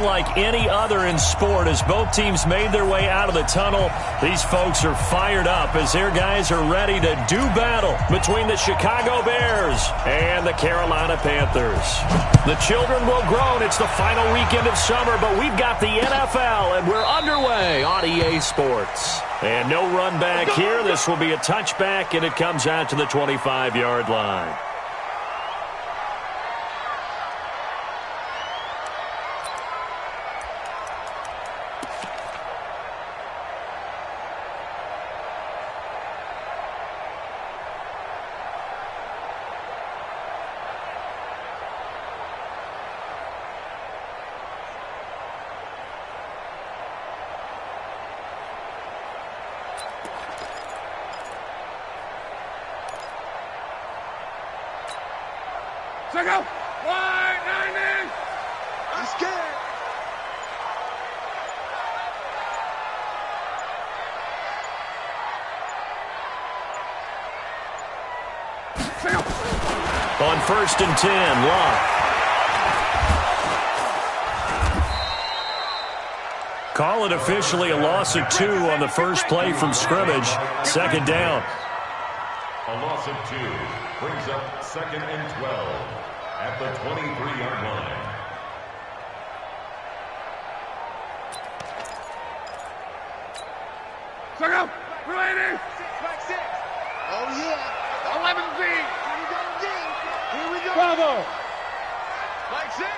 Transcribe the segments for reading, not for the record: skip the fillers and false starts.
Like any other in sport, as both teams made their way out of the tunnel, these folks are fired up as their guys are ready to do battle between the Chicago Bears and the Carolina Panthers. The children will groan. It's the final weekend of summer, but we've got the NFL, and we're underway on EA Sports. And no run back here. This will be a touchback, and it comes out to the 25-yard line. Check out. Wide 90. I'm scared. Check out. On 1st and 10, Locke. Call it officially a loss of 2 on the first play from scrimmage. Second down. A loss of 2 brings up 2nd and 12 at the 23-yard line. Check out. Ready. Back 6. Oh, yeah. 11 Z. Here we go again. Here we go. Bravo. Mike 6.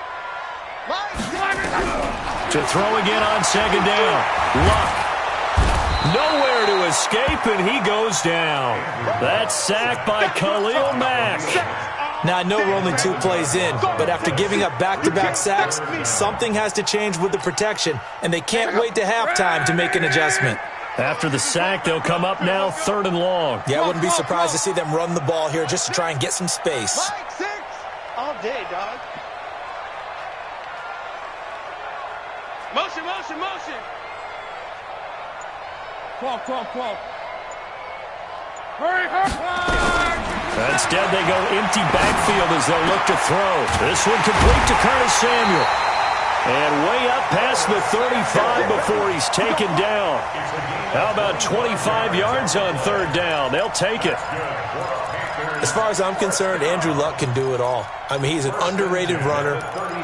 To throw again on second down. Luck. Nowhere to escape, and he goes down. That's sacked by Khalil Mack. Now, I know we're only 2 plays in, but after giving up back-to-back sacks, something has to change with the protection, and they can't wait to halftime to make an adjustment. After the sack, they'll come up now 3rd and long. Yeah, I wouldn't be surprised to see them run the ball here just to try and get some space. Mike 6. All day, dog. Motion, motion, motion. Call. Hurry. Instead, they go empty backfield as they'll look to throw. This one complete to Curtis Samuel. And way up past the 35 before he's taken down. How about 25 yards on 3rd down? They'll take it. As far as I'm concerned, Andrew Luck can do it all. I mean, he's an underrated runner,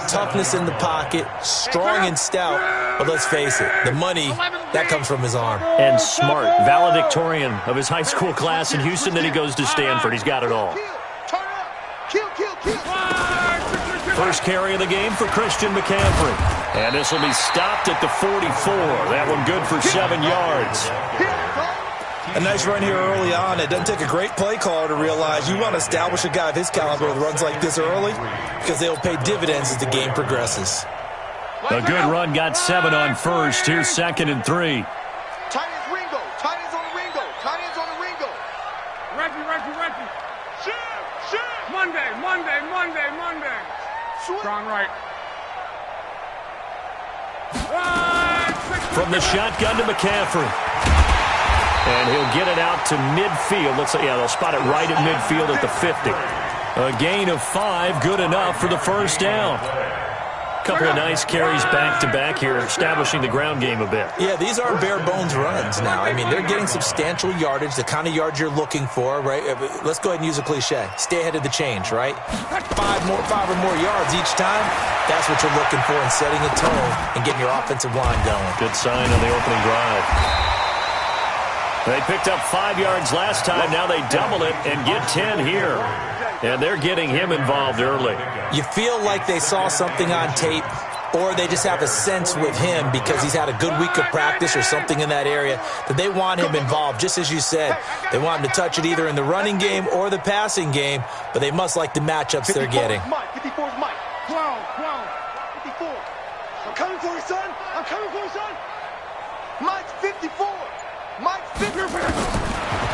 toughness in the pocket, strong and stout. But let's face it, the money, that comes from his arm. And smart, valedictorian of his high school class in Houston. Then he goes to Stanford. He's got it all. Kill. First carry of the game for Christian McCaffrey. And this will be stopped at the 44. That one good for 7 yards. A nice run here early on. It doesn't take a great play caller to realize you want to establish a guy of his caliber with runs like this early because they'll pay dividends as the game progresses. A good run got 7 on first. Here's 2nd and 3. Tight ends Ringo. Tight ends on the Ringo. Tight ends on the Ringo. Reggie. Shit. Monday. Strong right. From the shotgun to McCaffrey. And he'll get it out to midfield. Looks like, they'll spot it right at midfield at the 50. A gain of 5, good enough for the first down. Couple of nice carries back-to-back here, establishing the ground game a bit. Yeah, these aren't bare-bones runs now. I mean, they're getting substantial yardage, the kind of yards you're looking for, right? Let's go ahead and use a cliche. Stay ahead of the change, right? 5 or more yards each time, that's what you're looking for in setting a tone and getting your offensive line going. Good sign on the opening drive. They picked up 5 yards last time. Now they double it and get 10 here. And they're getting him involved early. You feel like they saw something on tape, or they just have a sense with him because he's had a good week of practice or something in that area that they want him involved. Just as you said, they want him to touch it either in the running game or the passing game, but they must like the matchups they're getting. 54 is Mike. 12. 54. I'm coming for you, son. Mike's 54. Mike's 54.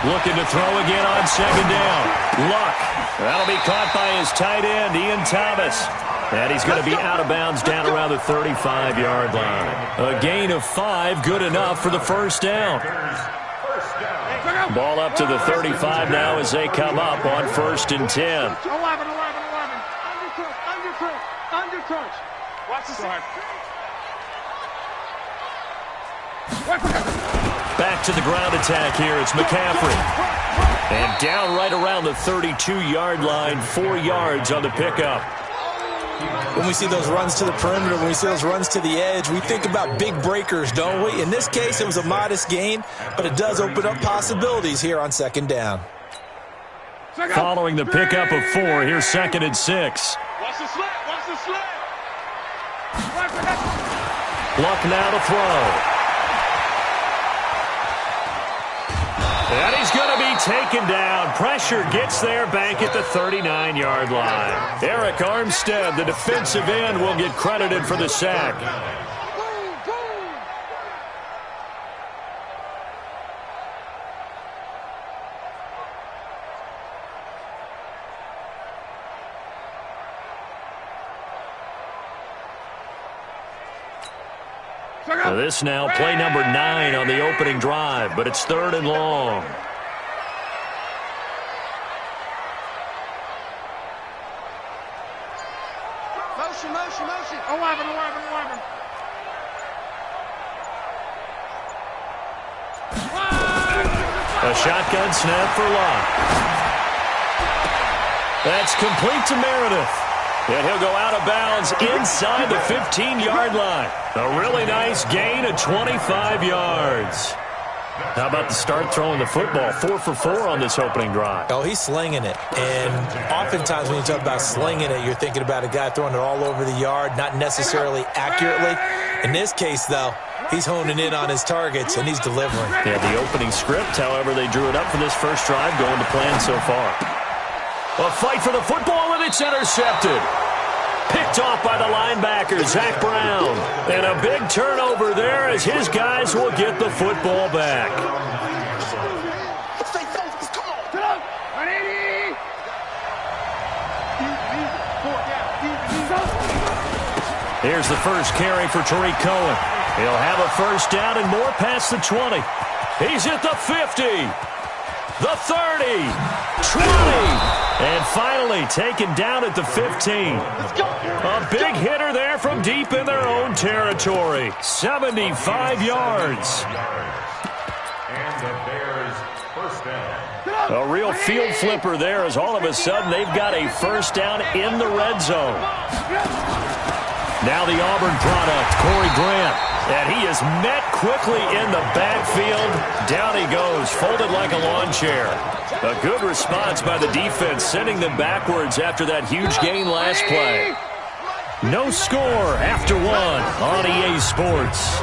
Looking to throw again on 2nd down. Luck. That'll be caught by his tight end, Ian Thomas. And he's going to be out of bounds down around the 35-yard line. A gain of 5, good enough for the first down. Ball up to the 35 now as they come up on 1st and 10. 11. Under touch. Watch the side. Back to the ground attack here. It's McCaffrey. And down right around the 32-yard line, 4 yards on the pickup. When we see those runs to the perimeter, when we see those runs to the edge, we think about big breakers, don't we? In this case, it was a modest gain, but it does open up possibilities here on second down. Following the pickup of 4, here's 2nd and 6. Watch the slant. Watch the slant. Luck now to throw. And he's going to be taken down. Pressure gets there back at the 39-yard line. Eric Armstead, the defensive end, will get credited for the sack. This now play number 9 on the opening drive, but it's 3rd and long. Motion. 11. A shotgun snap for Locke. That's complete to Meredith. And he'll go out of bounds inside the 15-yard line. A really nice gain of 25 yards. How about the start throwing the football? 4 for 4 on this opening drive. Oh, he's slinging it. And oftentimes when you talk about slinging it, you're thinking about a guy throwing it all over the yard, not necessarily accurately. In this case, though, he's honing in on his targets, and he's delivering. Yeah, the opening script, however, they drew it up for this first drive, going to plan so far. A fight for the football, and it's intercepted. Picked off by the linebacker, Zach Brown. And a big turnover there as his guys will get the football back. Stay focused. Come on. Get up. 180. Here's the first carry for Tariq Cohen. He'll have a first down and more past the 20. He's at the 50. The 30. 20. And finally taken down at the 15. A big hitter there from deep in their own territory. 75 yards. And the Bears first down. A real field flipper there as all of a sudden they've got a first down in the red zone. Now the Auburn product, Corey Grant. And he is met quickly in the backfield. Down he goes, folded like a lawn chair. A good response by the defense, sending them backwards after that huge gain last play. No score after 1 on EA Sports.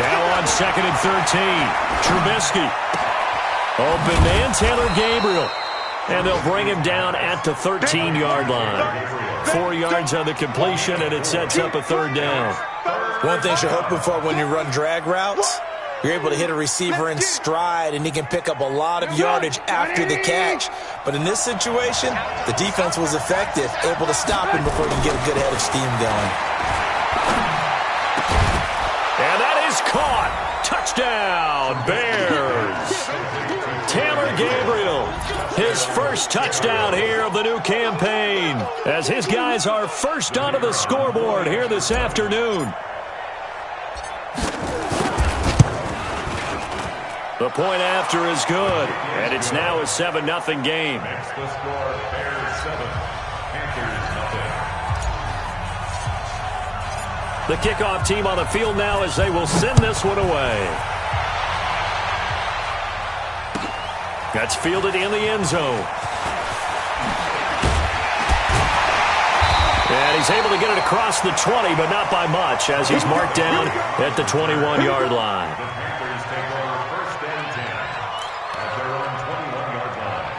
Now on 2nd and 13, Trubisky. Open man, Taylor Gabriel. And they'll bring him down at the 13-yard line. 4 yards on the completion, and it sets up a 3rd down. One thing you're hoping for when you run drag routes, you're able to hit a receiver in stride, and he can pick up a lot of yardage after the catch. But in this situation, the defense was effective, able to stop him before he can get a good head of steam going. And that is caught. Touchdown, Bears. Taylor Gabriel, his first touchdown here of the new campaign, as his guys are first onto the scoreboard here this afternoon. The point after is good, and it's now a 7-0 game. Next the score, Bears 7, Panthers nothing. The kickoff team on the field now as they will send this one away. That's fielded in the end zone. And he's able to get it across the 20, but not by much, as he's marked down at the 21-yard line. The Panthers take over 1st and 10 at their own 21-yard line.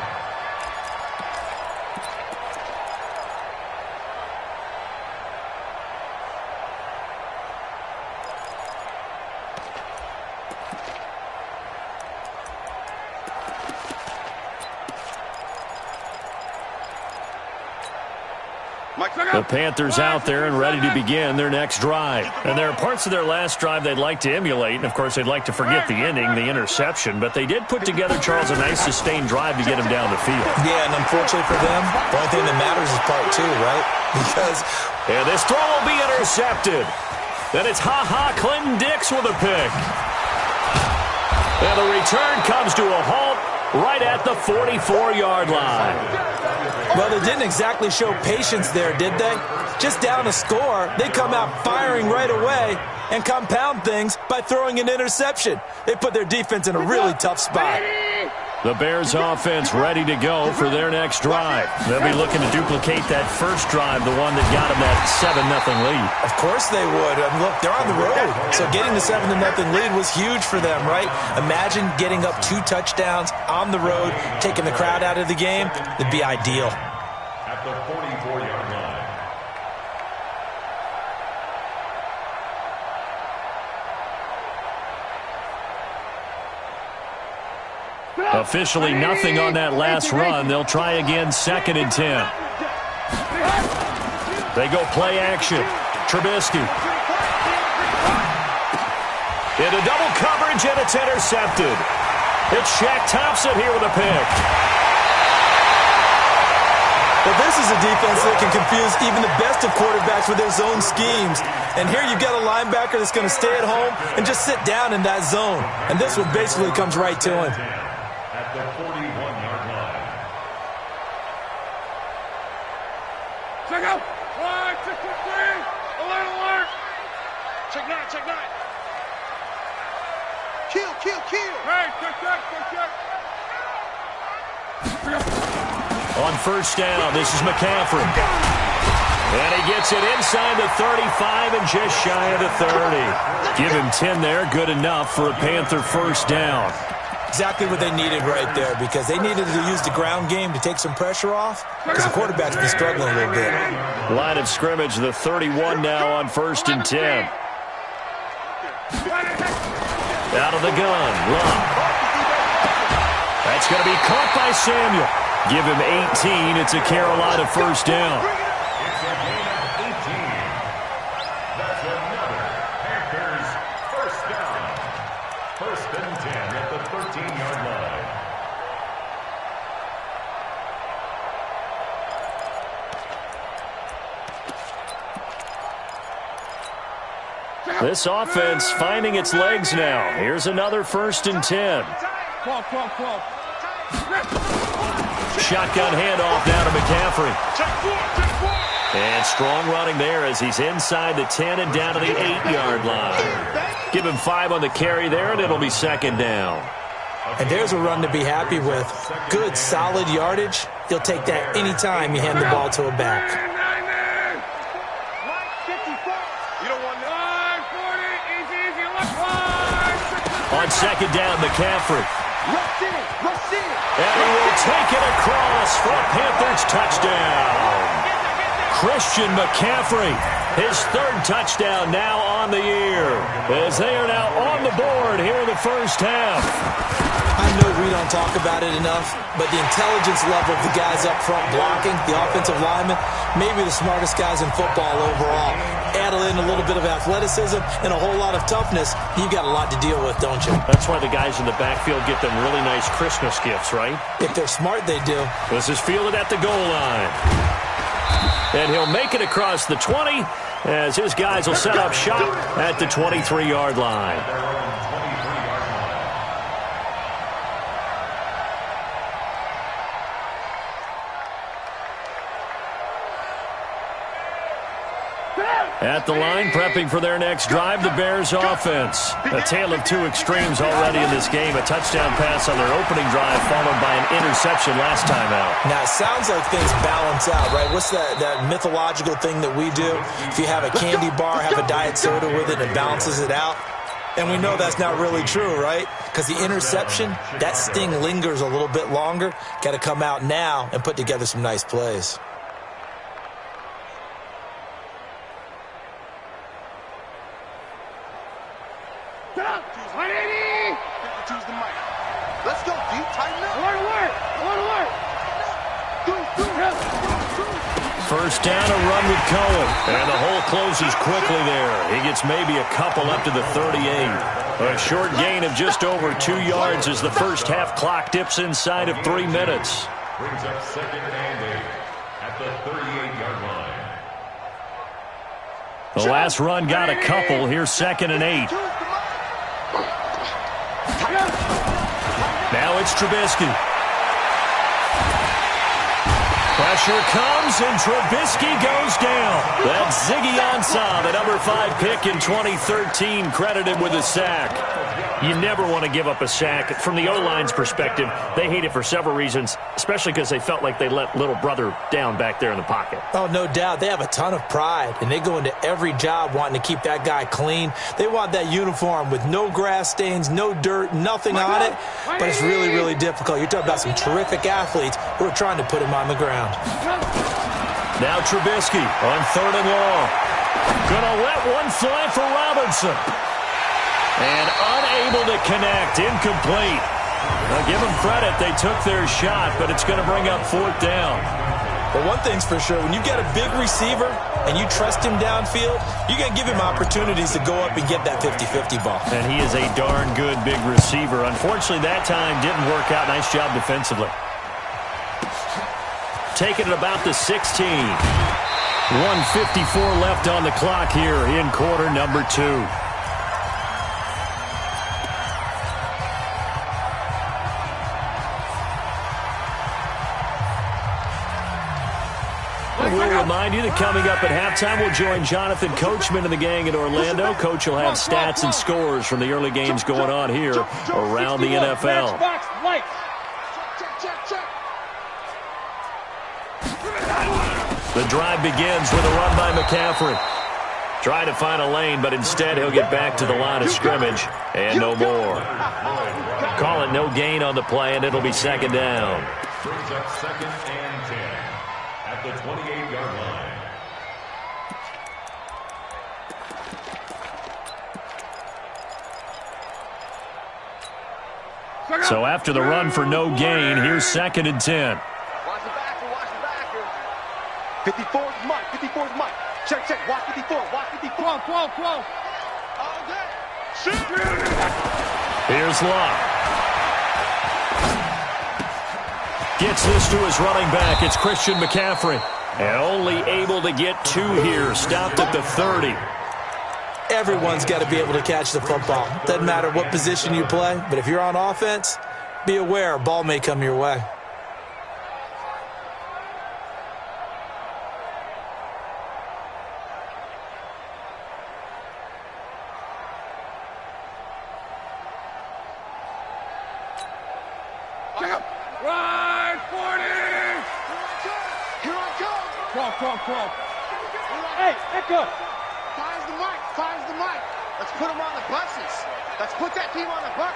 The Panthers out there and ready to begin their next drive. And there are parts of their last drive they'd like to emulate. And, of course, they'd like to forget the ending, the interception. But they did put together, Charles, a nice sustained drive to get him down the field. Yeah, and unfortunately for them, the only thing that matters is part two, right? Because... And this throw will be intercepted. Then it's Clinton Dix with a pick. And the return comes to a halt right at the 44-yard line. Well, they didn't exactly show patience there, did they? Just down a score, they come out firing right away and compound things by throwing an interception. They put their defense in a really tough spot. The Bears offense ready to go for their next drive. They'll be looking to duplicate that first drive, the one that got them that 7-0 lead. Of course they would. Look, they're on the road. So getting the 7-0 lead was huge for them, right? Imagine getting up 2 touchdowns on the road, taking the crowd out of the game. It'd be ideal. At the 44-yard line. Officially nothing on that last run. They'll try again, 2nd and 10. They go play action. Trubisky. Into double coverage, and it's intercepted. It's Shaq Thompson here with a pick. Well, this is a defense that can confuse even the best of quarterbacks with their zone schemes. And here you've got a linebacker that's going to stay at home and just sit down in that zone. And this one basically comes right to him. At the 41-yard line. Check out. 1, 2, 3. Alert. Check 9. Kill. Hey, check. On first down, this is McCaffrey. And he gets it inside the 35 and just shy of the 30. Give him 10 there, good enough for a Panther first down. Exactly what they needed right there, because they needed to use the ground game to take some pressure off, because the quarterback's been struggling a little bit. Line of scrimmage, the 31 now on 1st and 10. Out of the gun, Love. That's going to be caught by Samuel. Give him 18. It's a Carolina first down. It's a gain of 18. That's another Panthers first down. 1st and 10 at the 13-yard line. This offense finding its legs now. Here's another 1st and 10. Shotgun handoff down to McCaffrey. And strong running there as he's inside the 10 and down to the 8-yard line. Give him 5 on the carry there, and it'll be 2nd down. And there's a run to be happy with. Good, solid yardage. You'll take that anytime you hand the ball to a back. On 2nd down, McCaffrey. And he will take it across for a Panthers touchdown. Christian McCaffrey, his 3rd touchdown now on the year, as they are now on the board here in the first half. I know we don't talk about it enough, but the intelligence level of the guys up front blocking, the offensive linemen, maybe the smartest guys in football overall. Add in a little bit of athleticism and a whole lot of toughness, you've got a lot to deal with, don't you? That's why the guys in the backfield get them really nice Christmas gifts, right? If they're smart, they do. This is fielded at the goal line. And he'll make it across the 20 as his guys will set up shop at the 23-yard line. At the line, prepping for their next drive, the Bears offense. A tale of 2 extremes already in this game. A touchdown pass on their opening drive, followed by an interception last time out. Now, it sounds like things balance out, right? What's that mythological thing that we do? If you have a candy bar, have a diet soda with it, it balances it out. And we know that's not really true, right? Because the interception, that sting lingers a little bit longer. Got to come out now and put together some nice plays. Let's go, D. Tighten up. Alert. First down, a run with Cohen. And the hole closes quickly there. He gets maybe a couple up to the 38. A short gain of just over 2 yards as the first half clock dips inside of 3 minutes. Brings up 2nd and 8 at the 38-yard line. The last run got a couple. Here's 2nd and 8. Now it's Trubisky. Pressure comes, and Trubisky goes down. That's Ziggy Ansah, the number 5 pick in 2013, credited with a sack. You never want to give up a sack. From the O-line's perspective, they hate it for several reasons, especially because they felt like they let little brother down back there in the pocket. Oh, no doubt. They have a ton of pride, and they go into every job wanting to keep that guy clean. They want that uniform with no grass stains, no dirt, nothing on it, but it's really, really difficult. You're talking about some terrific athletes who are trying to put him on the ground. Now Trubisky on 3rd and long. Gonna let one fly for Robinson. And unable to connect. Incomplete. Now give them credit. They took their shot, but it's going to bring up 4th down. But one thing's for sure, when you get a big receiver and you trust him downfield, you're going to give him opportunities to go up and get that 50-50 ball. And he is a darn good big receiver. Unfortunately, that time didn't work out. Nice job defensively. Taking it about the 16. 1:54 left on the clock here in quarter number 2. We'll remind you that coming up at halftime, we'll join Jonathan Coachman and the gang in Orlando. Coach will have stats and scores from the early games going on here around the NFL. The drive begins with a run by McCaffrey. Trying to find a lane, but instead he'll get back to the line of scrimmage and no more. Call it no gain on the play, and it'll be 2nd down. Brings up 2nd and 10 at the 28-yard line. So after the run for no gain, here's 2nd and 10. Watch the backer, watch the backer. 54 is Mike, 54 is Mike. Check, check, watch 54, watch 54. 12. All day. Shoot. Here's Locke. Gets this to his running back. It's Christian McCaffrey. And only able to get 2 here. Stopped at the 30. Everyone's got to be able to catch the football. Doesn't matter what position you play, but if you're on offense, be aware a ball may come your way. Right, 40! Here I come! 12. Hey, Echo! Finds the mic. Let's put him on the buses. Let's put that team on the bus.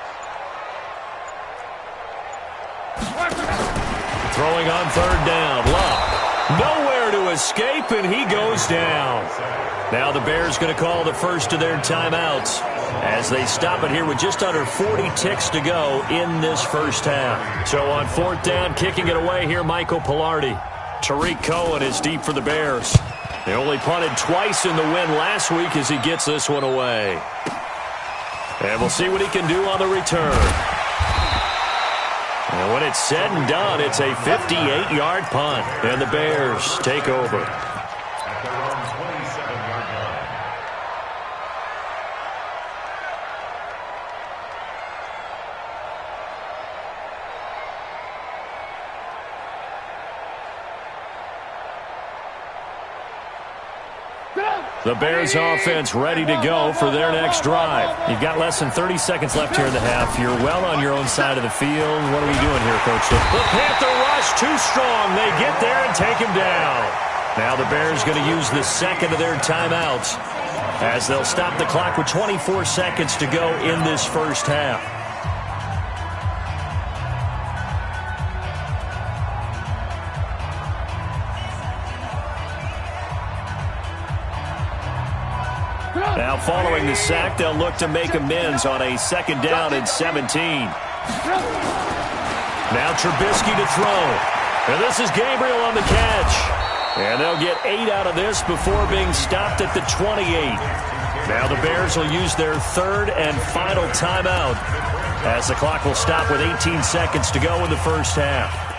Throwing on 3rd down. Locke. Nowhere to escape, and he goes down. Now the Bears going to call the first of their timeouts as they stop it here with just under 40 ticks to go in this first half. So on 4th down, kicking it away here, Michael Pilardi. Tariq Cohen is deep for the Bears. They only punted twice in the win last week as he gets this one away. And we'll see what he can do on the return. And when it's said and done, it's a 58-yard punt. And the Bears take over. At their own 27-yard line. The Bears offense ready to go for their next drive. You've got less than 30 seconds left here in the half. You're well on your own side of the field. What are we doing here, Coach? The Panther rush too strong. They get there and take him down. Now the Bears going to use the second of their timeouts as they'll stop the clock with 24 seconds to go in this first half. Now following the sack, they'll look to make amends on a 2nd down and 17. Now Trubisky to throw. And this is Gabriel on the catch. And they'll get 8 out of this before being stopped at the 28. Now the Bears will use their third and final timeout as the clock will stop with 18 seconds to go in the first half.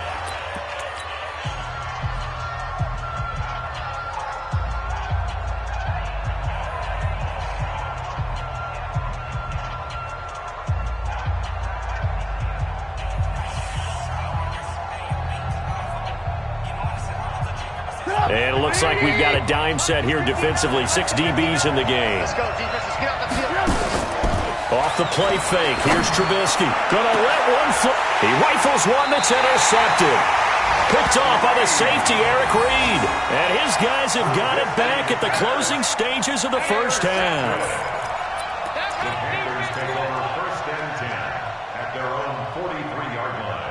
And it looks like we've got a dime set here defensively. 6 DBs in the game. Let's go, defense. Let's get out the field. Off the play fake. Here's Trubisky. Gonna let one flip. He rifles one that's intercepted. Picked off by the safety, Eric Reed. And his guys have got it back at the closing stages of the first half. The Panthers take over first and 10 at their own 43-yard line.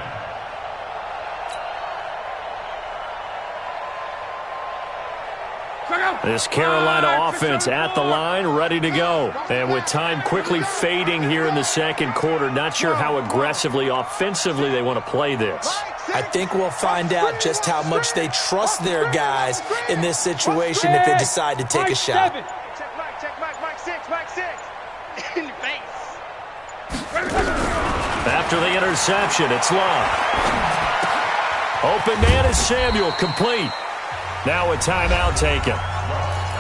This Carolina offense at the line, ready to go. And with time quickly fading here in the second quarter, not sure how aggressively, offensively they want to play this. I think we'll find out just how much they trust their guys in this situation if they decide to take a shot. Check Mike 6, Mike 6. In the face. After the interception, it's Love. Open man is Samuel, complete. Now a timeout taken.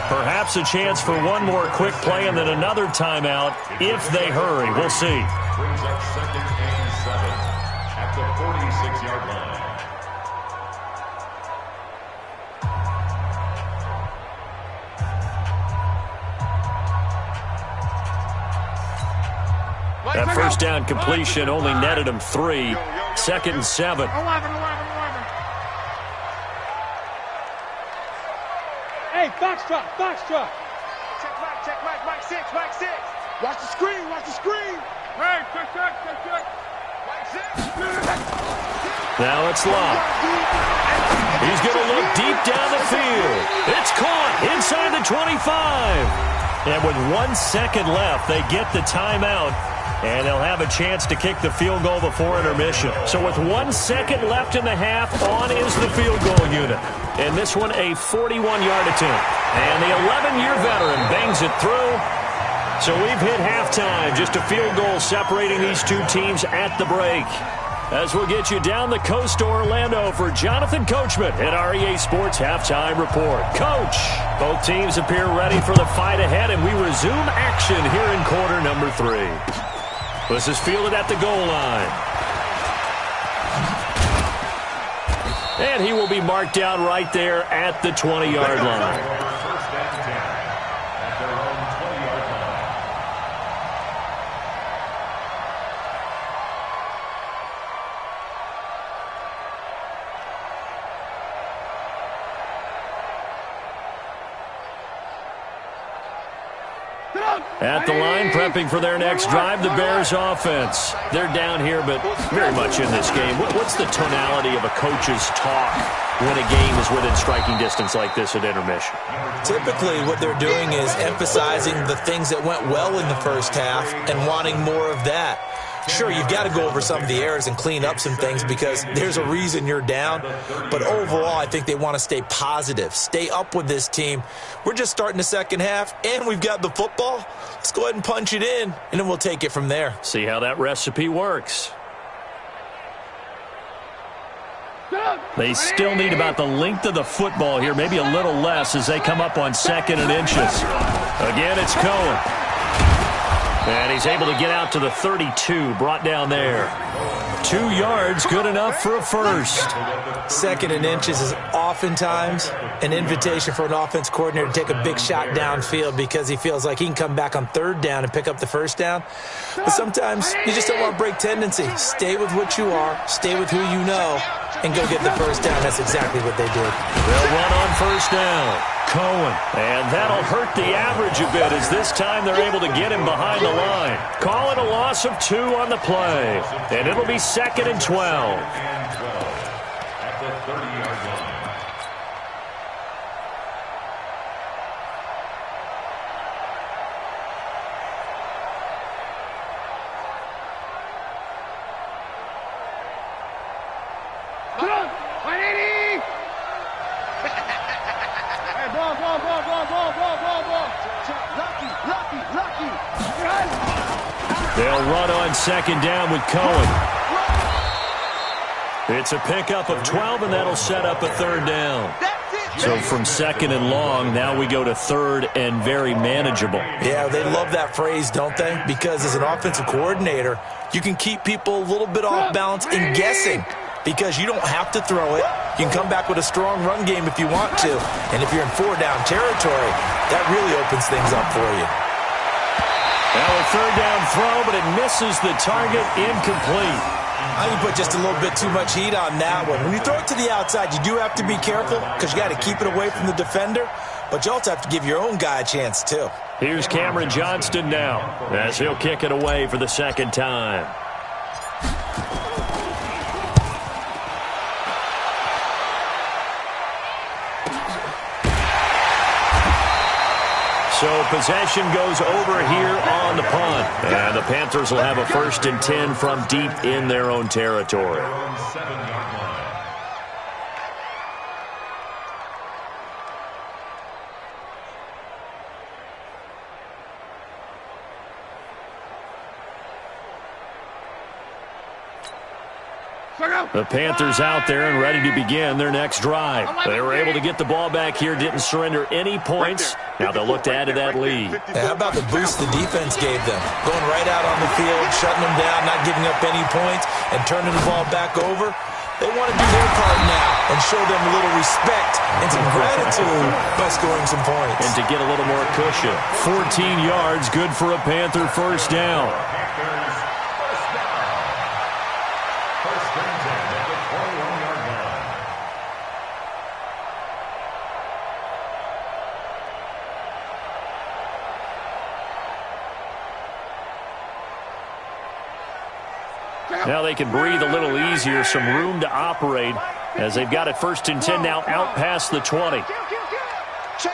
Perhaps a chance for one more quick play and then another timeout if they hurry. We'll see. Brings up second and 7 at the 46-yard line. That first down completion only netted him 3. Second and 7. Hey, foxtrot. Check Mike 6, Mike 6. Watch the screen. Hey, check. Mike 6. Now it's Love. He's going to look deep down the field. It's caught inside the 25. And with 1 second left, they get the timeout. And they'll have a chance to kick the field goal before intermission. So with 1 second left in the half, on is the field goal unit. And this one, a 41-yard attempt. And the 11-year veteran bangs it through. So we've hit halftime. Just a field goal separating these two teams at the break. As we'll get you down the coast to Orlando for Jonathan Coachman at our EA Sports Halftime Report. Coach, both teams appear ready for the fight ahead, and we resume action here in quarter number 3. This is fielded at the goal line. And he will be marked down right there at the 20-yard line. First and 10 at their own 20-yard line. At the line, prepping for their next drive, the Bears offense. They're down here, but very much in this game. What's the tonality of a coach's talk when a game is within striking distance like this at intermission? Typically, what they're doing is emphasizing the things that went well in the first half and wanting more of that. Sure, you've got to go over some of the errors and clean up some things because there's a reason you're down. But overall, I think they want to stay positive, stay up with this team. We're just starting the second half, and we've got the football. Let's go ahead and punch it in, and then we'll take it from there. See how that recipe works. They still need about the length of the football here, maybe a little less as they come up on second and inches. Again, it's Cohen. And he's able to get out to the 32, brought down there. 2 yards, good enough for a first. Second and inches is oftentimes an invitation for an offense coordinator to take a big shot downfield because he feels like he can come back on third down and pick up the first down. But sometimes you just don't want to break tendency. Stay with what you are, stay with who you know, and go get the first down. That's exactly what they did. They'll run on first down. Cohen. And that'll hurt the average a bit as this time they're able to get him behind the line. Call it a loss of 2 on the play. And it'll be second and 12. At the 30-yard line. They'll run on second down with Cohen. It's a pickup of 12, and that'll set up a third down. So from second and long, now we go to third and very manageable. Yeah, they love that phrase, don't they? Because as an offensive coordinator, you can keep people a little bit off balance and guessing because you don't have to throw it. You can come back with a strong run game if you want to. And if you're in four-down territory, that really opens things up for you. Now a third down throw, but it misses the target, incomplete. I think you put just a little bit too much heat on that one. When you throw it to the outside, you do have to be careful because you got to keep it away from the defender, but you also have to give your own guy a chance too. Here's Cameron Johnston now as he'll kick it away for the second time. So possession goes over here on the punt. And the Panthers will have a 1st and 10 from deep in their own territory. The Panthers out there and ready to begin their next drive. They were able to get the ball back here, didn't surrender any points. Now they'll look to add to that lead. How about the boost the defense gave them? Going right out on the field, shutting them down, not giving up any points, and turning the ball back over. They want to do their part now and show them a little respect and some gratitude by scoring some points. And to get a little more cushion. 14 yards, good for a Panther first down. Now they can breathe a little easier, some room to operate as they've got it 1st and 10 now out past the 20. Check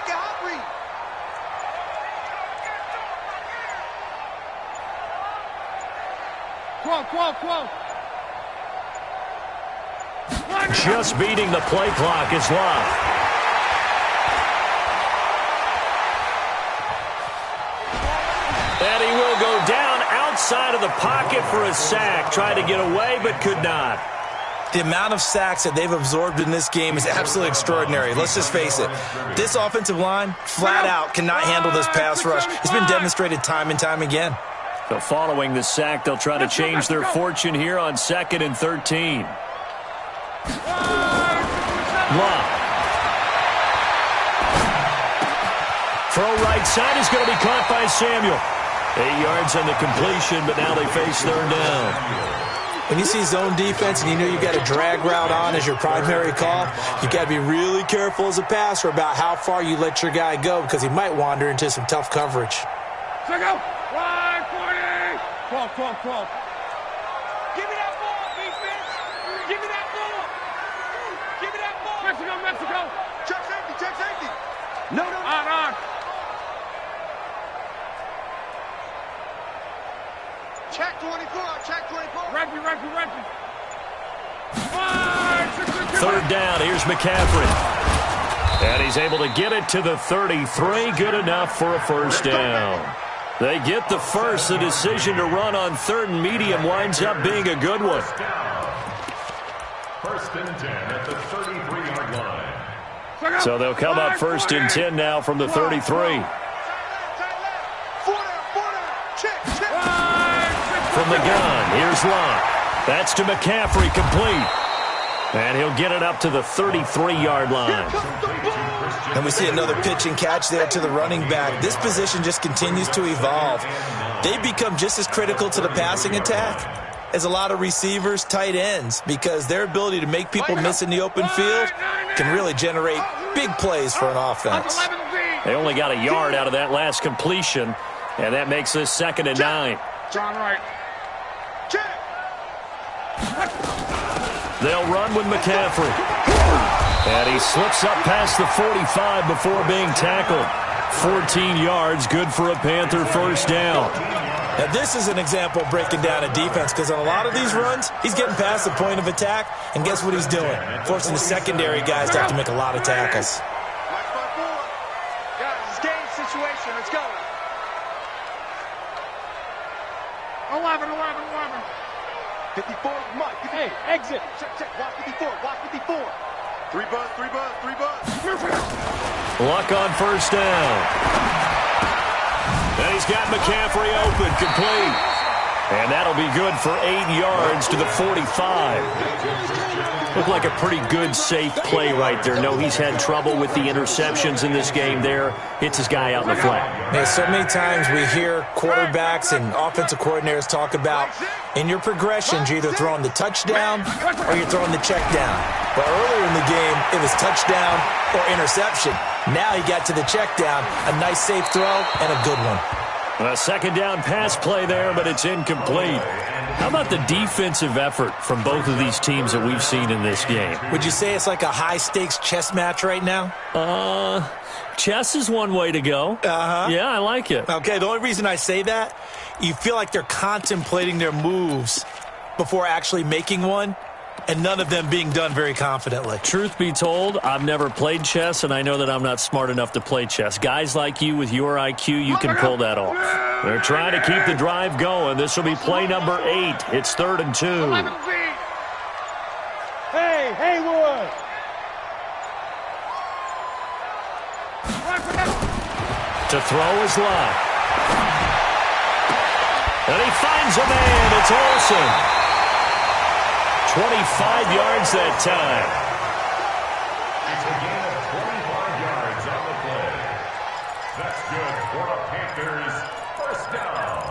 your hot read. Just beating the play clock is Love. And he will go down outside of the pocket for a sack. Tried to get away, but could not. The amount of sacks that they've absorbed in this game is absolutely extraordinary. Let's just face it. This offensive line, flat out, cannot handle this pass rush. It's been demonstrated time and time again. So following the sack, they'll try to change their fortune here on 2nd and 13. Love. Throw right side is going to be caught by Samuel. 8 yards on the completion, but now they face third down. When you see zone defense and you know you've got a drag route on as your primary call, you've got to be really careful as a passer about how far you let your guy go because he might wander into some tough coverage. Check out. 140. 12. Give me that ball, defense. Give me that ball. Give me that ball. Mexico. Check safety. No. On. Check 24. Ready. Third down, here's McCaffrey. And he's able to get it to the 33, good enough for a first down. They get the first. The decision to run on 3rd and medium winds up being a good one. 1st and 10 at the 33-yard line. So they'll come up 1st and 10 now from the 33. From the gun, here's Love. That's to McCaffrey, complete. And he'll get it up to the 33-yard line. And we see another pitch and catch there to the running back. This position just continues to evolve. They become just as critical to the passing attack as a lot of receivers, tight ends, because their ability to make people miss in the open field can really generate big plays for an offense. They only got a yard out of that last completion, and that makes this 2nd and 9. John Wright. They'll run with McCaffrey. And he slips up past the 45 before being tackled. 14 yards, good for a Panther first down. Now this is an example of breaking down a defense because on a lot of these runs, he's getting past the point of attack, and guess what he's doing? Forcing the secondary guys to have to make a lot of tackles. Guys, it's game situation. Let's go. 11. 54, Mike. Hey, exit. Check. Watch 54. 3 buzz. Luck on first down. And he's got McCaffrey open, complete. And that'll be good for 8 yards to the 45. Looked like a pretty good, safe play right there. No, he's had trouble with the interceptions in this game there. Hits his guy out in the flat. Man, so many times we hear quarterbacks and offensive coordinators talk about in your progressions, you're either throwing the touchdown or you're throwing the check down. But earlier in the game, it was touchdown or interception. Now he got to the check down, a nice safe throw and a good one. A second down pass play there, but it's incomplete. How about the defensive effort from both of these teams that we've seen in this game? Would you say it's like a high-stakes chess match right now? Chess is one way to go. Yeah, I like it. Okay, the only reason I say that, you feel like they're contemplating their moves before actually making one, and none of them being done very confidently. Truth be told, I've never played chess, and I know that I'm not smart enough to play chess. Guys like you with your IQ, you can pull that off. They're trying to keep the drive going. This will be play number 8. It's 3rd and 2. Hey, Haywood. To throw is Lott. And he finds a man. It's Olsen. 25 yards that time. It's a gain of 25 yards on the play. That's good for the Panthers. First down.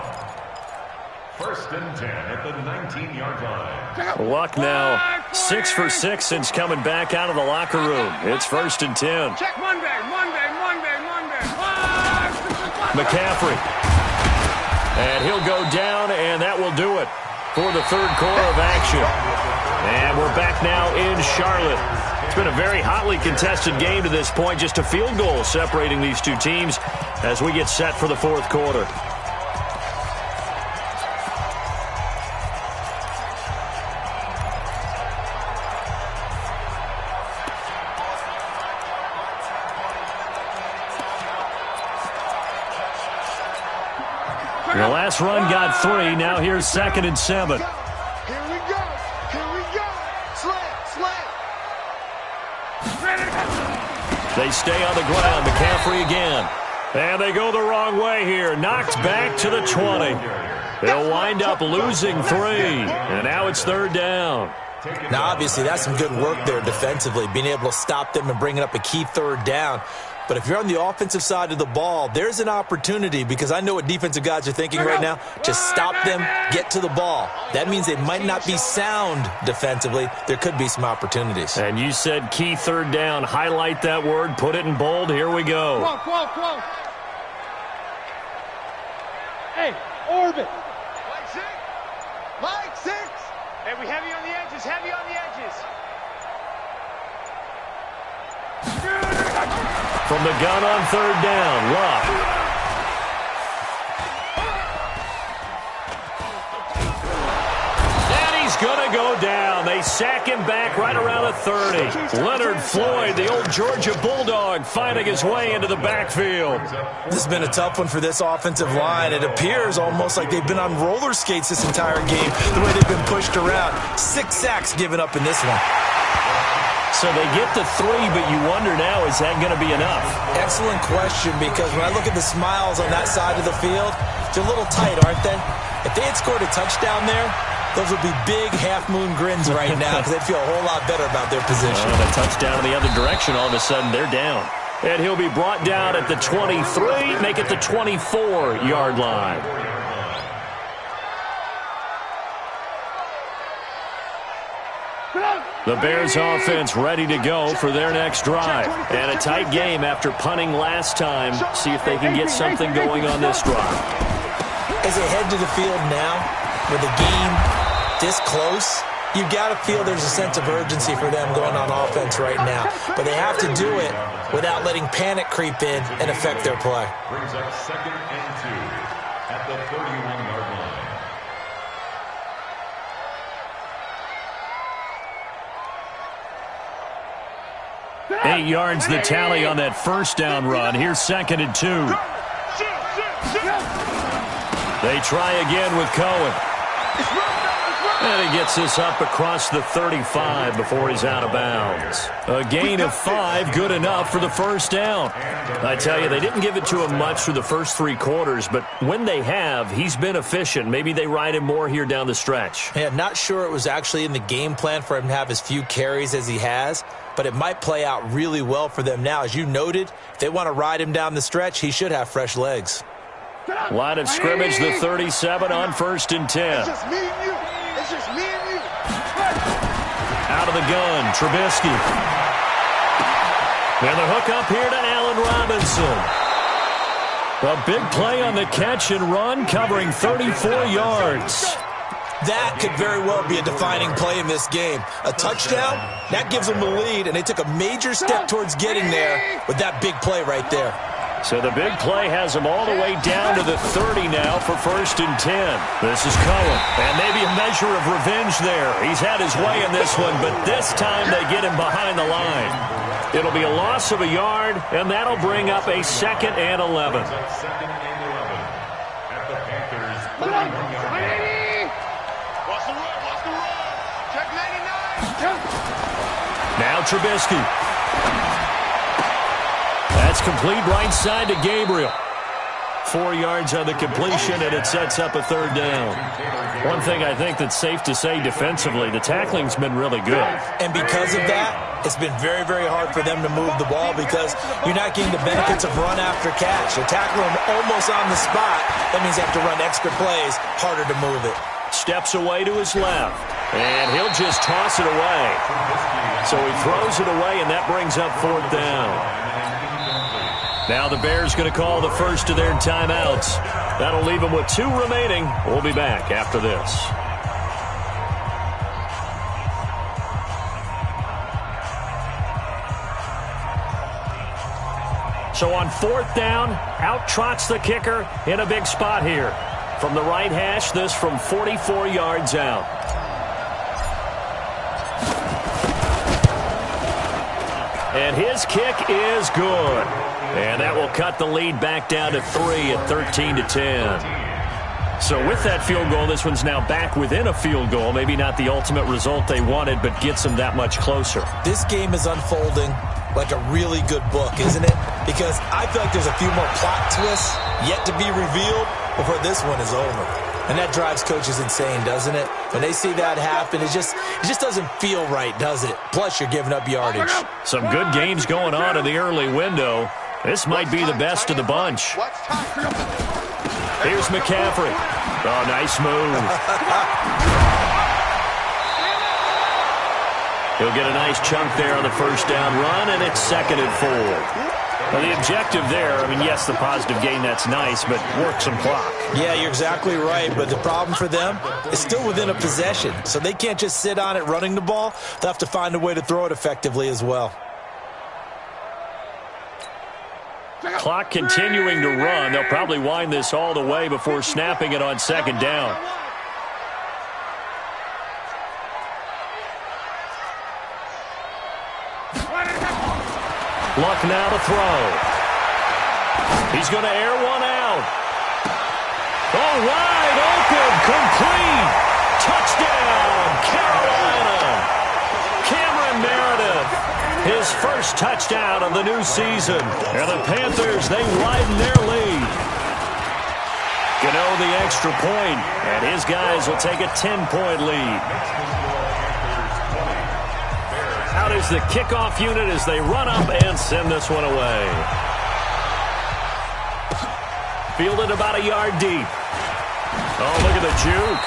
1st and 10 at the 19-yard line. Luck now 6 for 6 since coming back out of the locker room. It's 1st and 10. Check Monday. McCaffrey. And he'll go down, and that will do it for the third quarter of action. And we're back now in Charlotte. It's been a very hotly contested game to this point. Just a field goal separating these two teams as we get set for the fourth quarter. The last run got 3. Now here's 2nd and 7. Here we go. Slant. They stay on the ground. McCaffrey again. And they go the wrong way here. Knocked back to the 20. They'll wind up losing 3. And now it's 3rd down. Now, obviously, that's some good work there defensively, being able to stop them and bringing up a key 3rd down. But if you're on the offensive side of the ball, there's an opportunity, because I know what defensive guys are thinking right now. Just stop them, get to the ball. That means they might not be sound defensively. There could be some opportunities. And you said key 3rd down. Highlight that word. Put it in bold. Here we go. Close. Hey, orbit. Mike 6. Hey, we heavy on the edges. From the gun on 3rd down, Lott. And he's going to go down. They sack him back right around the 30. Leonard Floyd, the old Georgia Bulldog, finding his way into the backfield. This has been a tough one for this offensive line. It appears almost like they've been on roller skates this entire game, the way they've been pushed around. 6 sacks given up in this one. So they get to 3, but you wonder now, is that going to be enough? Excellent question, because when I look at the smiles on that side of the field, they're a little tight, aren't they? If they had scored a touchdown there, those would be big half-moon grins right now, because they'd feel a whole lot better about their position. And a touchdown in the other direction, all of a sudden they're down. And he'll be brought down at the 23, make it the 24-yard line. The Bears offense ready to go for their next drive. And a tight game after punting last time. See if they can get something going on this drive. As they head to the field now, with the game this close, you've got to feel there's a sense of urgency for them going on offense right now. But they have to do it without letting panic creep in and affect their play. Brings up 2nd and 2 at the 31-yard line. 8 yards the tally on that first down run. Here's 2nd and 2. They try again with Cohen. And he gets this up across the 35 before he's out of bounds. A gain of 5, good enough for the first down. I tell you, they didn't give it to him much through the first 3 quarters, but when they have, he's been efficient. Maybe they ride him more here down the stretch. Yeah, not sure it was actually in the game plan for him to have as few carries as he has, but it might play out really well for them now. As you noted, if they want to ride him down the stretch, he should have fresh legs. Line of scrimmage, the 37 on 1st and 10. It's just me and you. It's just me and you. Out of the gun, Trubisky. And the hook up here to Allen Robinson. A big play on the catch and run, covering 34 yards. That could very well be a defining play in this game. A touchdown, that gives them the lead, and they took a major step towards getting there with that big play right there. So the big play has him all the way down to the 30 now for 1st and 10. This is Cohen, and maybe a measure of revenge there. He's had his way in this one, but this time they get him behind the line. It'll be a loss of a yard, and that'll bring up a 2nd and 11. Second and 11 at the Panthers' 31-yard line. Watch the run. Check 99. Now Trubisky. That's complete right side to Gabriel. 4 yards on the completion, and it sets up a 3rd down. One thing I think that's safe to say defensively, the tackling's been really good. And because of that, it's been very, very hard for them to move the ball because you're not getting the benefits of run after catch. They tackle him almost on the spot. That means they have to run extra plays, harder to move it. Steps away to his left, and he'll just toss it away. So he throws it away, and that brings up 4th down. Now the Bears going to call the first of their timeouts. That'll leave them with 2 remaining. We'll be back after this. So on 4th down, out trots the kicker in a big spot here. From the right hash, this from 44 yards out. And his kick is good. And that will cut the lead back down to 3 at 13-10. So with that field goal, this one's now back within a field goal. Maybe not the ultimate result they wanted, but gets them that much closer. This game is unfolding like a really good book, isn't it? Because I feel like there's a few more plot twists yet to be revealed before this one is over. And that drives coaches insane, doesn't it? When they see that happen, it just doesn't feel right, does it? Plus, you're giving up yardage. Some good games going on in the early window. This might be the best of the bunch. Here's McCaffrey. Oh, nice move. He'll get a nice chunk there on the first down run, and it's 2nd and 4. Now, the objective there, I mean, yes, the positive gain, that's nice, but work some clock. Yeah, you're exactly right, but the problem for them is still within a possession, so they can't just sit on it running the ball. They'll have to find a way to throw it effectively as well. Clock continuing to run. They'll probably wind this all the way before snapping it on 2nd down. Luck now to throw. He's going to air one out. Oh, wide open, complete. Touchdown, Carolina. Cameron Meredith, his first touchdown of the new season. And the Panthers, they widen their lead. Gano the extra point, and his guys will take a 10-point lead. Out is the kickoff unit as they run up and send this one away. Fielded about a yard deep. Oh, look at the juke.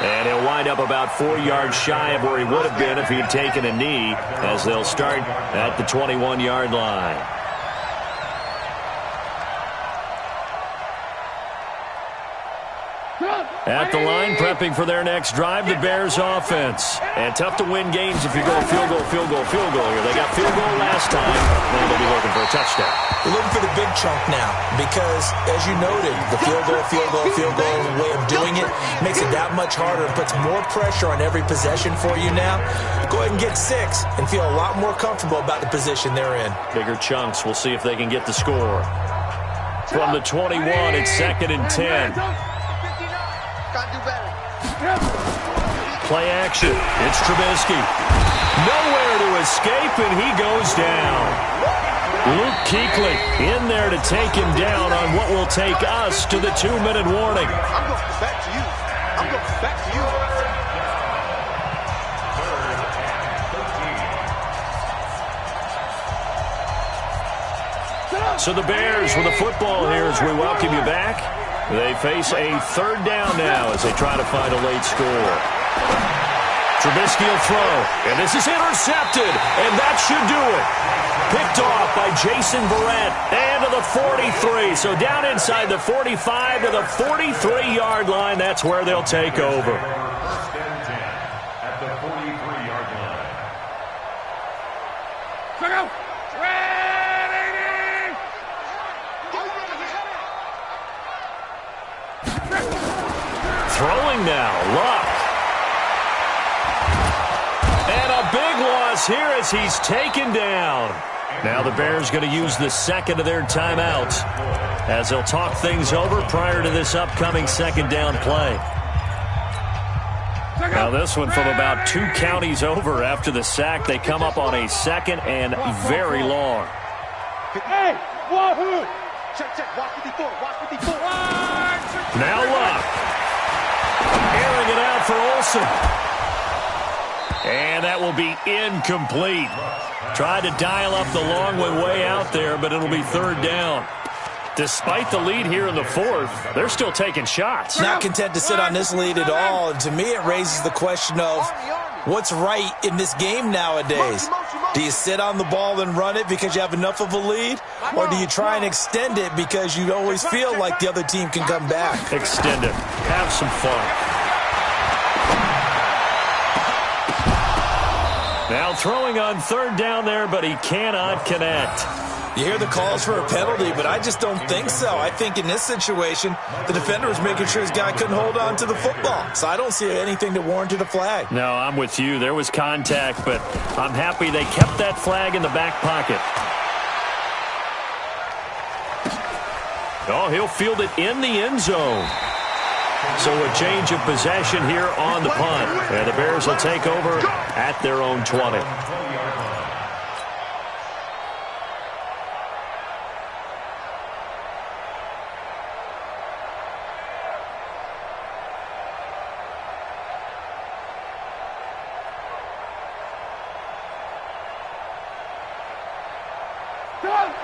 And he'll wind up about 4 yards shy of where he would have been if he had taken a knee, as they'll start at the 21-yard line. At the line, prepping for their next drive, the Bears offense. And tough to win games if you go field goal, field goal, field goal here. They got field goal last time, and they'll be looking for a touchdown. They're looking for the big chunk now because, as you noted, the field goal, way of doing it makes it that much harder and puts more pressure on every possession for you now. Go ahead and get 6 and feel a lot more comfortable about the position they're in. Bigger chunks. We'll see if they can get the score. From the 21, it's 2nd and 10. Play action. It's Trubisky. Nowhere to escape, and he goes down. Luke Kuechly in there to take him down on what will take us to the 2-minute warning. I'm going back to you. I'm going back to you. So the Bears with the football here as we welcome you back. They face a third down now as they try to find a late score. Trubisky will throw, and this is intercepted, and that should do it. Picked off by Jason Verrett, and to the 43. So down inside the 45 to the 43-yard line, that's where they'll take over. First and 10 at the 43-yard line. Look out! Throwing now, Luck. And a big loss here as he's taken down. Now the Bears going to use the second of their timeouts as they'll talk things over prior to this upcoming second down play. Now this one from about 2 counties over after the sack. They come up on a second and very long. Hey, wahoo! Check, walk 54, walk 54. Now Luck. Airing it out for Olsen. And that will be incomplete. Tried to dial up the long one way out there, but it'll be third down. Despite the lead here in the fourth, they're still taking shots. Not content to sit on this lead at all. And to me, it raises the question of what's right in this game nowadays. Do you sit on the ball and run it because you have enough of a lead? Or do you try and extend it because you always feel like the other team can come back? Extend it. Have some fun. Now throwing on third down there, but he cannot connect. You hear the calls for a penalty, but I just don't think so. I think in this situation, the defender was making sure his guy couldn't hold on to the football. So I don't see anything that warranted a flag. No, I'm with you. There was contact, but I'm happy they kept that flag in the back pocket. Oh, he'll field it in the end zone. So a change of possession here on the punt. And the Bears will take over at their own 20.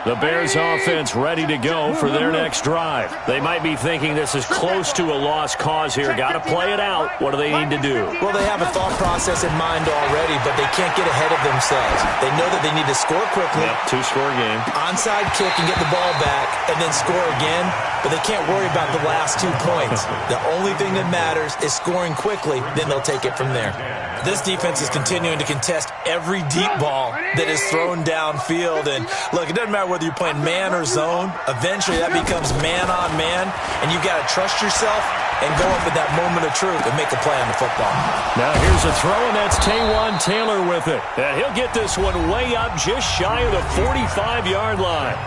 The Bears offense ready to go for their next drive. They might be thinking this is close to a lost cause here. Got to play it out. What do they need to do? Well, they have a thought process in mind already, but they can't get ahead of themselves. They know that they need to score quickly. Yep, 2-score game. Onside kick and get the ball back and then score again, but they can't worry about the last 2 points. The only thing that matters is scoring quickly, then they'll take it from there. This defense is continuing to contest every deep ball that is thrown downfield. And look, it doesn't matter whether you're playing man or zone. Eventually that becomes man on man, and you've got to trust yourself and go up at that moment of truth and make a play on the football. Now here's a throw, and that's Taywan Taylor with it. And he'll get this one way up just shy of the 45-yard line.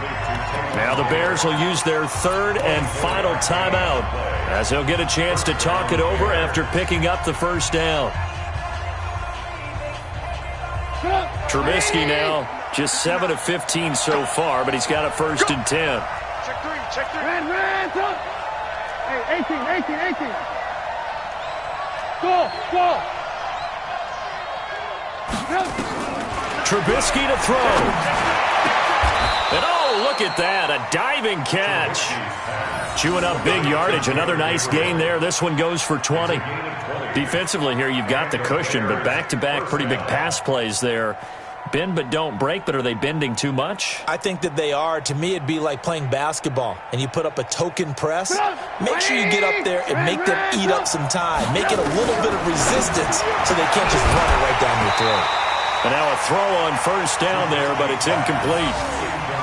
Now the Bears will use their third and final timeout as they'll get a chance to talk it over after picking up the first down. Trubisky now just 7 of 15 so far, but he's got a first and 10. Check three. Ran, hey, 18. Go. Trubisky to throw. And oh, look at that, a diving catch. Chewing up big yardage, another nice gain there. This one goes for 20. Defensively here, you've got the cushion, but back-to-back pretty big pass plays there. Bend but don't break, but are they bending too much? I think that they are. To me, it'd be like playing basketball, and you put up a token press. Make sure you get up there and make them eat up some time. Make it a little bit of resistance so they can't just run it right down your throat. And now a throw on first down there, but it's incomplete.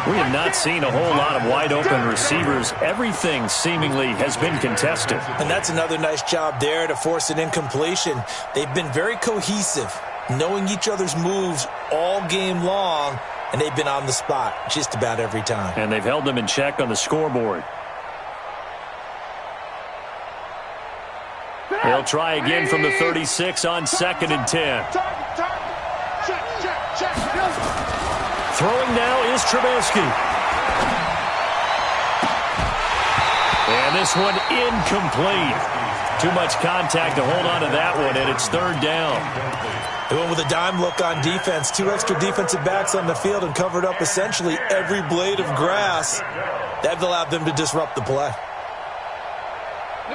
We have not seen a whole lot of wide-open receivers. Everything seemingly has been contested. And that's another nice job there to force an incompletion. They've been very cohesive, knowing each other's moves all game long, and they've been on the spot just about every time. And they've held them in check on the scoreboard. They'll try again from the 36 on 2nd and 10. Throwing now is Trubisky. And this one incomplete. Too much contact to hold on to that one, and it's 3rd down. They went with a dime look on defense. 2 extra defensive backs on the field and covered up essentially every blade of grass. That allowed them to disrupt the play.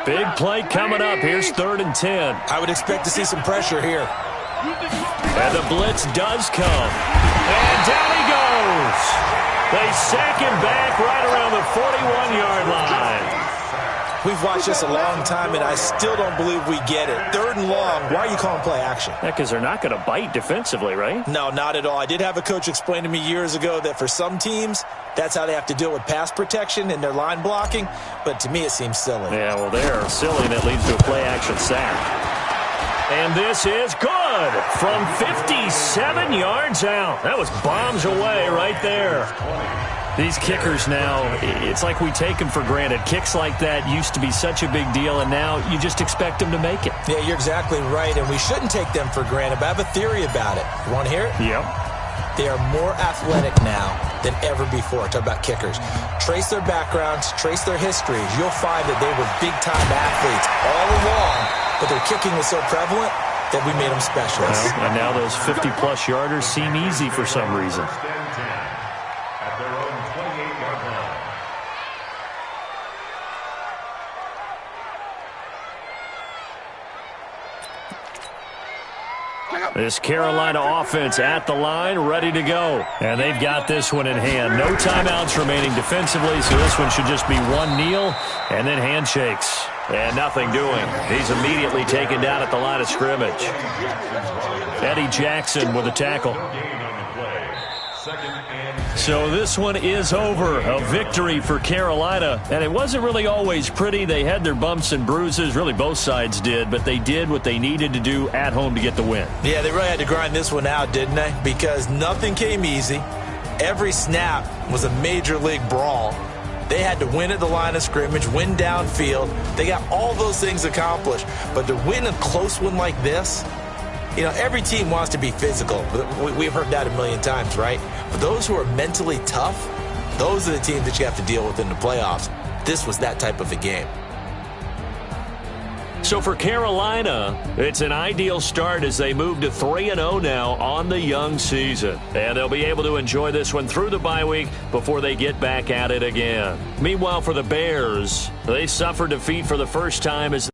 Big play coming up. Here's 3rd and 10. I would expect to see some pressure here. And the blitz does come. And down he goes. They sack him back right around the 41-yard line. We've watched this a long time, and I still don't believe we get it. 3rd and long, why are you calling play action? Yeah, because they're not going to bite defensively, right? No, not at all. I did have a coach explain to me years ago that for some teams, that's how they have to deal with pass protection and their line blocking. But to me, it seems silly. Yeah, well, they're silly, and it leads to a play-action sack. And this is good from 57 yards out. That was bombs away right there. These kickers now, it's like we take them for granted. Kicks like that used to be such a big deal, and now you just expect them to make it. Yeah, you're exactly right, and we shouldn't take them for granted, but I have a theory about it. You want to hear it? Yep. They are more athletic now than ever before. Talk about kickers. Trace their backgrounds, trace their histories. You'll find that they were big-time athletes all along, but their kicking was so prevalent that we made them specialists. Well, and now those 50-plus yarders seem easy for some reason. This Carolina offense at the line, ready to go. And they've got this one in hand. No timeouts remaining defensively, so this one should just be one kneel and then handshakes. And nothing doing. He's immediately taken down at the line of scrimmage. Eddie Jackson with a tackle. So this one is over. A victory for Carolina. And it wasn't really always pretty. They had their bumps and bruises. Really, both sides did. But they did what they needed to do at home to get the win. Yeah, they really had to grind this one out, didn't they? Because nothing came easy. Every snap was a major league brawl. They had to win at the line of scrimmage, win downfield. They got all those things accomplished. But to win a close one like this, you know, every team wants to be physical. We've heard that a million times, right? But those who are mentally tough, those are the teams that you have to deal with in the playoffs. This was that type of a game. So for Carolina, it's an ideal start as they move to 3-0 now on the young season. And they'll be able to enjoy this one through the bye week before they get back at it again. Meanwhile, for the Bears, they suffered defeat for the first time as